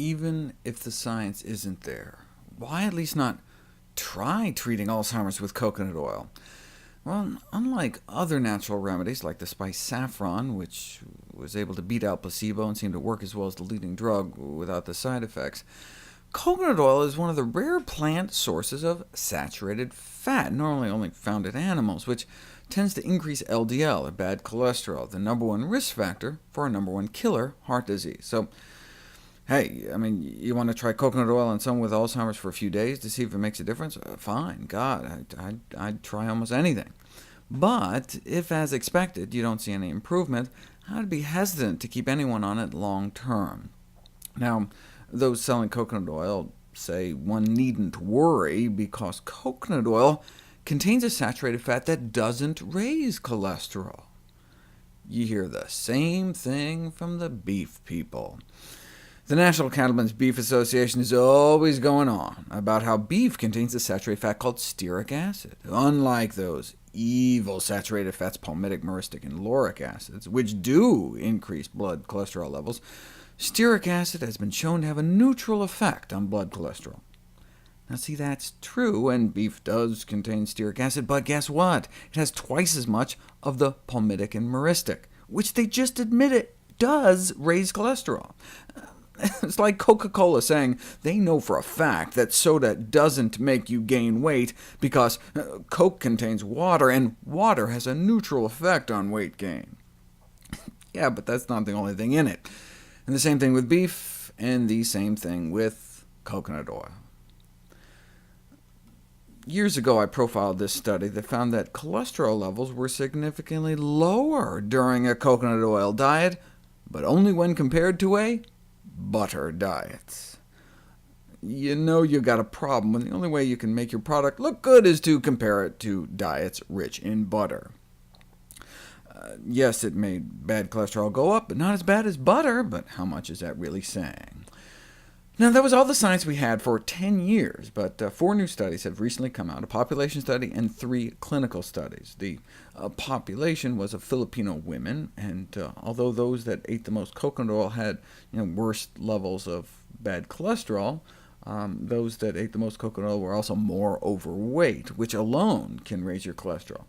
even if the science isn't there, why at least not try treating Alzheimer's with coconut oil? Well, unlike other natural remedies, like the spice saffron, which was able to beat out placebo and seemed to work as well as the leading drug without the side effects, coconut oil is one of the rare plant sources of saturated fat, normally only found in animals, which tends to increase LDL, or bad cholesterol, the #1 risk factor for our #1 killer, heart disease. So, hey, you want to try coconut oil on someone with Alzheimer's for a few days to see if it makes a difference? Fine, God, I'd try almost anything. But if, as expected, you don't see any improvement, I'd be hesitant to keep anyone on it long term. Now, those selling coconut oil say one needn't worry, because coconut oil contains a saturated fat that doesn't raise cholesterol. You hear the same thing from the beef people. The National Cattlemen's Beef Association is always going on about how beef contains a saturated fat called stearic acid, unlike those evil saturated fats palmitic, myristic, and lauric acids, which do increase blood cholesterol levels. Stearic acid has been shown to have a neutral effect on blood cholesterol. Now see, that's true, and beef does contain stearic acid, but guess what? It has twice as much of the palmitic and myristic, which they just admit it does raise cholesterol. It's like Coca-Cola saying they know for a fact that soda doesn't make you gain weight because Coke contains water, and water has a neutral effect on weight gain. Yeah, but that's not the only thing in it. And the same thing with beef, and the same thing with coconut oil. Years ago, I profiled this study that found that cholesterol levels were significantly lower during a coconut oil diet, but only when compared to a butter diet. You know you got a problem when the only way you can make your product look good is to compare it to diets rich in butter. Yes, it made bad cholesterol go up, but not as bad as butter, but how much is that really saying? Now, that was all the science we had for 10 years, but 4 new studies have recently come out, a population study and 3 clinical studies. The population was of Filipino women, and although those that ate the most coconut oil had worse levels of bad cholesterol, those that ate the most coconut oil were also more overweight, which alone can raise your cholesterol.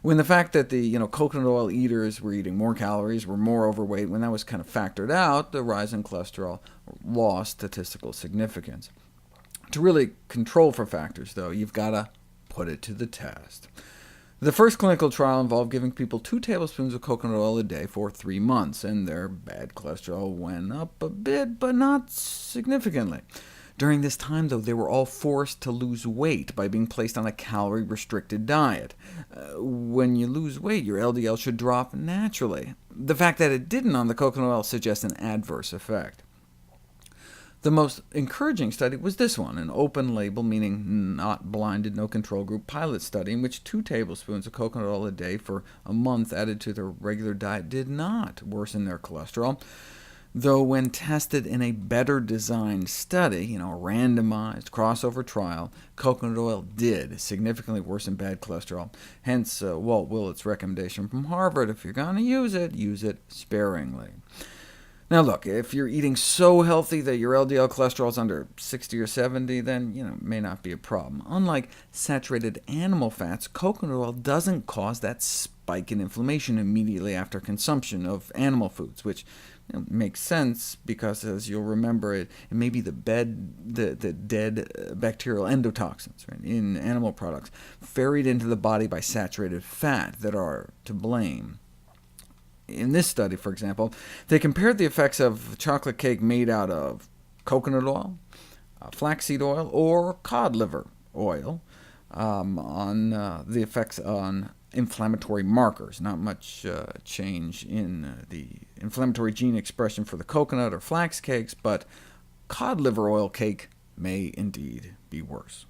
When the fact that the coconut oil eaters were eating more calories, were more overweight, when that was kind of factored out, the rise in cholesterol lost statistical significance. To really control for factors, though, you've got to put it to the test. The first clinical trial involved giving people 2 tablespoons of coconut oil a day for 3 months, and their bad cholesterol went up a bit, but not significantly. During this time, though, they were all forced to lose weight by being placed on a calorie-restricted diet. When you lose weight, your LDL should drop naturally. The fact that it didn't on the coconut oil suggests an adverse effect. The most encouraging study was this one, an open-label, meaning not blinded, no control group pilot study, in which 2 tablespoons of coconut oil a day for a month added to their regular diet did not worsen their cholesterol, though when tested in a better-designed study, a randomized crossover trial, coconut oil did significantly worsen bad cholesterol. Hence Walt Willett's recommendation from Harvard, if you're going to use it sparingly. Now look, if you're eating so healthy that your LDL cholesterol is under 60 or 70, then it may not be a problem. Unlike saturated animal fats, coconut oil doesn't cause that spike in inflammation immediately after consumption of animal foods, which makes sense because, as you'll remember, it may be the dead bacterial endotoxins in animal products ferried into the body by saturated fat that are to blame. In this study, for example, they compared the effects of chocolate cake made out of coconut oil, flaxseed oil, or cod liver oil on the effects on inflammatory markers. Not much change in the inflammatory gene expression for the coconut or flax cakes, but cod liver oil cake may indeed be worse.